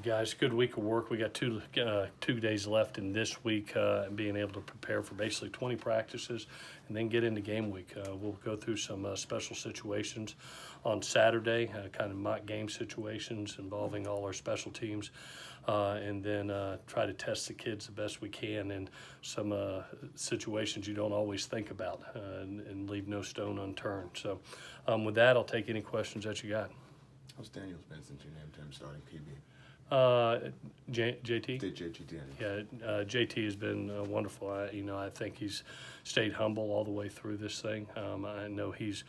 guys. Good week of work. We got 2 days left in this week, and being able to prepare for basically 20 practices and then get into game week. We'll go through some special situations on Saturday, kind of mock game situations involving all our special teams, and then try to test the kids the best we can in some situations you don't always think about, and leave no stone unturned. So with that, I'll take any questions that you got. How's Daniel's been since you named him starting QB? JT? JT Daniels. Yeah, JT has been wonderful. I think he's stayed humble all the way through this thing. I know he's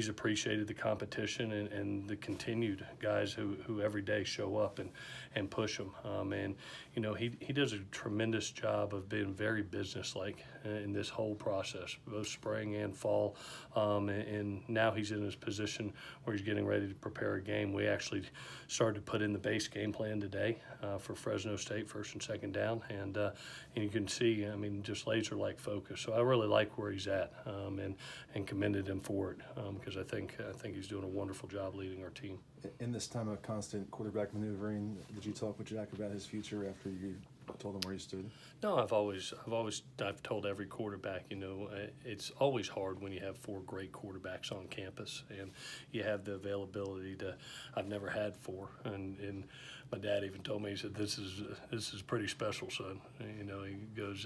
appreciated the competition and the continued guys who every day show up and push him. And he does a tremendous job of being very businesslike in this whole process, both spring and fall. And now he's in his position where he's getting ready to prepare a game. We actually started to put in the base game plan today for Fresno State, first and second down, and you can see, just laser-like focus. So I really like where he's at, and commended him for it, because I think he's doing a wonderful job leading our team. In this time of constant quarterback maneuvering, did you talk with Jack about his future after you told him where he stood? No, I've told every quarterback, it's always hard when you have 4 great quarterbacks on campus and you have the availability to. I've never had 4, and my dad even told me, he said, this is pretty special, son. He goes,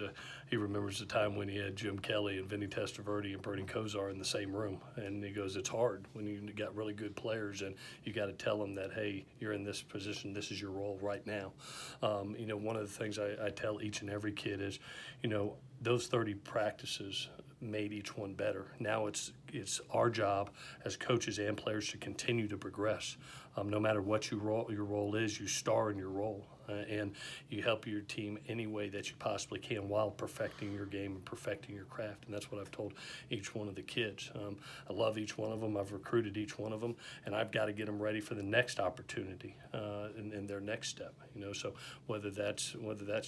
he remembers the time when he had Jim Kelly and Vinny Testaverde and Bernie Kosar in the same room, and he goes, it's hard when you got really good players and you got to tell them that, hey, you're in this position, this is your role right now. One of the things I tell each and every kid is, those 30 practices made each one better. Now it's our job as coaches and players to continue to progress. No matter what your role is, you star in your role, and you help your team any way that you possibly can while perfecting your game and perfecting your craft. And that's what I've told each one of the kids. I love each one of them. I've recruited each one of them, and I've got to get them ready for the next opportunity and their next step. So whether that's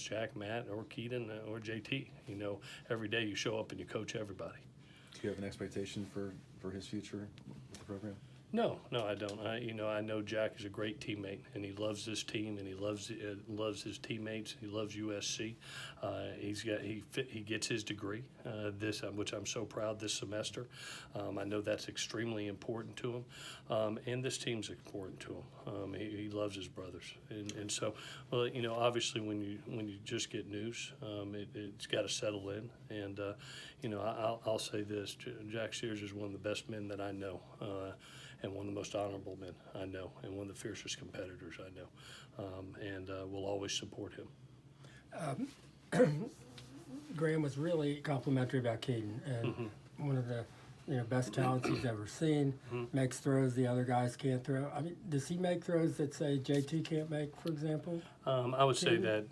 Jack, Matt, or Keaton, or JT, every day you show up and you coach everybody. Do you have an expectation for his future with the program? No, I don't. I know Jack is a great teammate, and he loves this team, and he loves his teammates. He loves USC. He gets his degree, which I'm so proud this semester. I know that's extremely important to him, and this team's important to him. He loves his brothers, and so, well, obviously when you just get news, it's got to settle in, and I'll say this: Jack Sears is one of the best men that I know. And one of the most honorable men I know, and one of the fiercest competitors I know, and we'll always support him. Graham was really complimentary about Caden, and one of the best talents he's ever seen. Makes throws the other guys can't throw. Does he make throws that say JT can't make, for example? I would say that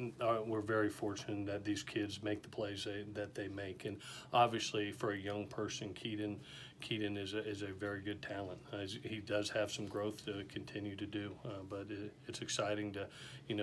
we're very fortunate that these kids make the plays that they make, and obviously for a young person, Keaton is a very good talent. He does have some growth to continue to do, but it's exciting to,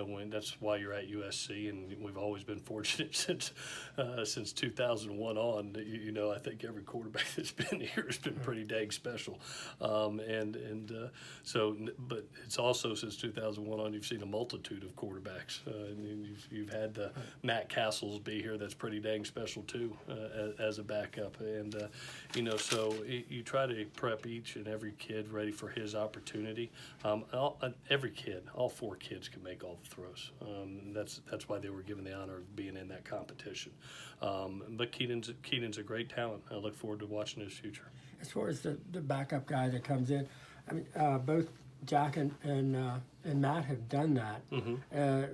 when that's why you're at USC, and we've always been fortunate since 2001 on. I think every quarterback that's been here has been pretty dang special, so. But it's also since 2001 on you've seen a multitude of quarterbacks. And you've had the Matt Castles be here. That's pretty dang special too, as a backup, and so. You try to prep each and every kid ready for his opportunity. Every kid, all 4 kids can make all the throws. That's why they were given the honor of being in that competition. But Keaton's a great talent. I look forward to watching his future. As far as the backup guy that comes in, both Jack and Matt have done that.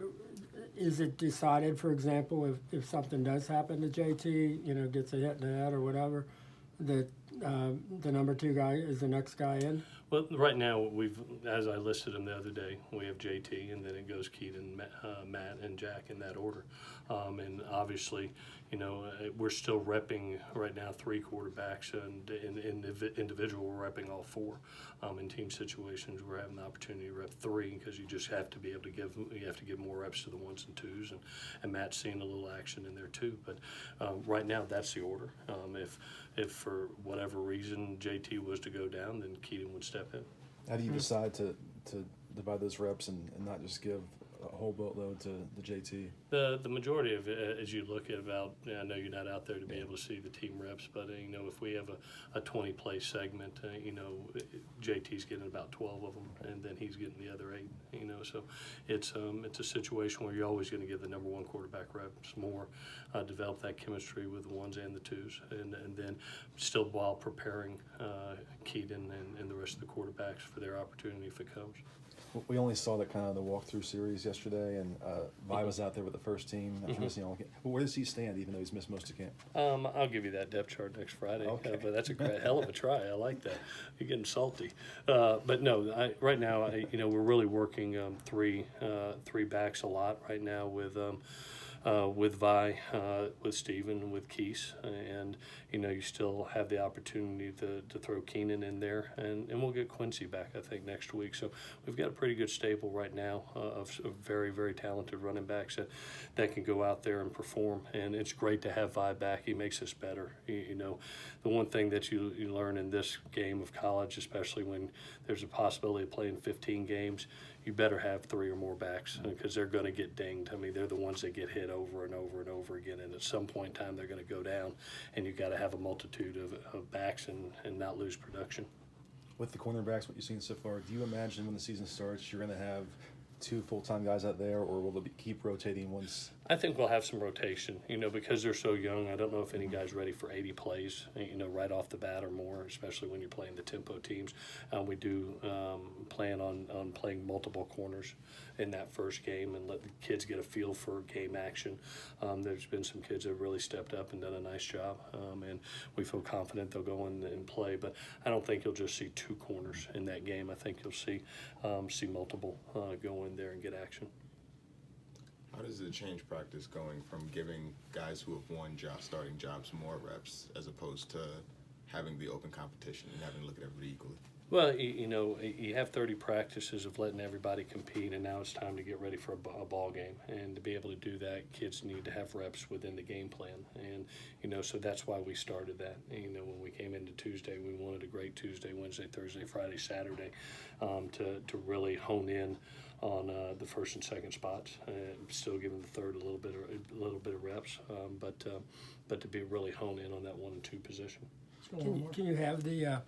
Is it decided, for example, if something does happen to JT, gets a hit in the head or whatever, that the number 2 guy is the next guy in? Well, right now, as I listed them the other day, we have JT, and then it goes Keaton, Matt, and Jack in that order. And obviously, we're still repping right now 3 quarterbacks, and in individual, we're repping all 4. In team situations, we're having the opportunity to rep 3 because you just have to be able to give more reps to the 1s and 2s, and Matt's seeing a little action in there too. But right now, that's the order. If for whatever reason JT was to go down, then Keaton would step in. How do you decide to divide those reps and not just give a whole boatload to the JT. The majority of it, as you look at about, I know you're not out there to be able to see the team reps, but if we have a 20-play segment, JT's getting about 12 of them, and then he's getting the other 8. So it's a situation where you're always going to give the number one quarterback reps more, develop that chemistry with the ones and the twos, and then still while preparing Keaton and the rest of the quarterbacks for their opportunity if it comes. We only saw that kind of the walkthrough series yesterday, and Vi was out there with the first team after missing all camp. But where does he stand, even though he's missed most of camp? I'll give you that depth chart next Friday. Okay. But that's a great, hell of a try. I like that. You're getting salty. But no, right now, we're really working three backs a lot right now with Vi, with Steven, with Keese, and you still have the opportunity to throw Keenan in there, and we'll get Quincy back, I think, next week. So we've got a pretty good stable right now of very, very talented running backs that can go out there and perform, and it's great to have Vi back. He makes us better. The one thing that you learn in this game of college, especially when there's a possibility of playing 15 games, you better have 3 or more backs because they're going to get dinged. I mean, they're the ones that get hit over and over and over again, and at some point in time they're going to go down, and you've got to have a multitude of backs and not lose production. With the cornerbacks, what you've seen so far, do you imagine when the season starts you're going to have 2 full-time guys out there, or will it keep rotating once? I think we'll have some rotation, because they're so young. I don't know if any guy's ready for 80 plays, right off the bat or more, especially when you're playing the tempo teams. We do plan on playing multiple corners in that first game and let the kids get a feel for game action. There's been some kids that have really stepped up and done a nice job, and we feel confident they'll go in and play. But I don't think you'll just see 2 corners in that game. I think you'll see multiple go in there and get action. How does it change practice going from giving guys who have won starting jobs more reps as opposed to having the open competition and having to look at everybody equally? Well, you have 30 practices of letting everybody compete, and now it's time to get ready for a ball game. And to be able to do that, kids need to have reps within the game plan. And, so that's why we started that. When we came into Tuesday, we wanted a great Tuesday, Wednesday, Thursday, Friday, Saturday to really hone in on the first and second spots. Still giving the third a little bit of reps, but to be really hone in on that 1 and 2 position. Can you have the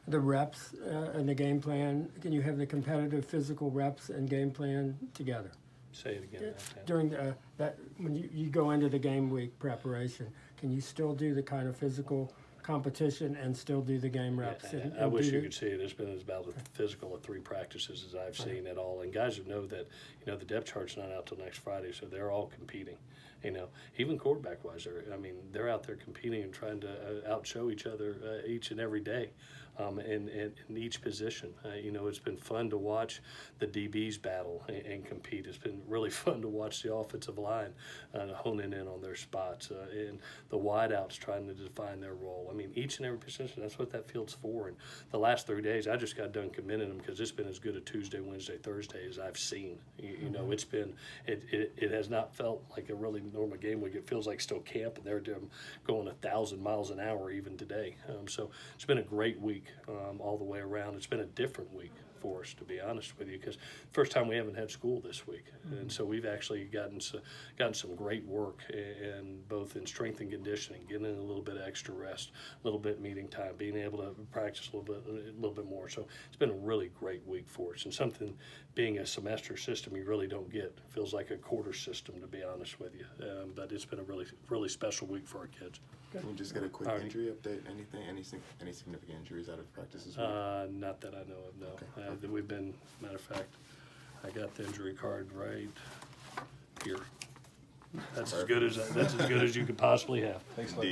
reps and the game plan? Can you have the competitive physical reps and game plan together? Say it again. During that when you go into the game week preparation, can you still do the kind of physical competition and still do the game reps? Yeah, I wish you could see it. It's been about as physical of 3 practices as I've seen at all. And guys know that the depth chart's not out till next Friday, so they're all competing. Even quarterback-wise, they're out there competing and trying to outshow each other each and every day. In each position. It's been fun to watch the DBs battle and compete. It's been really fun to watch the offensive line honing in on their spots and the wideouts trying to define their role. Each and every position, that's what that field's for. And the last 3 days, I just got done commending them because it's been as good a Tuesday, Wednesday, Thursday as I've seen. It's been, it has not felt like a really normal game week. It feels like still camp, and they're going 1,000 miles an hour even today. So it's been a great week. All the way around. It's been a different week for us, to be honest with you, because first time we haven't had school this week, and so we've actually gotten some great work, and both in strength and conditioning, getting in a little bit of extra rest, a little bit meeting time, being able to practice a little bit more. So it's been a really great week for us, and something being a semester system you really don't get. It feels like a quarter system, to be honest with you, but it's been a really, really special week for our kids. Can we just get a quick injury update? Any significant injuries out of practice this week? Not that I know of, no. Okay. We've been, matter of fact, I got the injury card right here. That's as good as you could possibly have. Thanks a lot.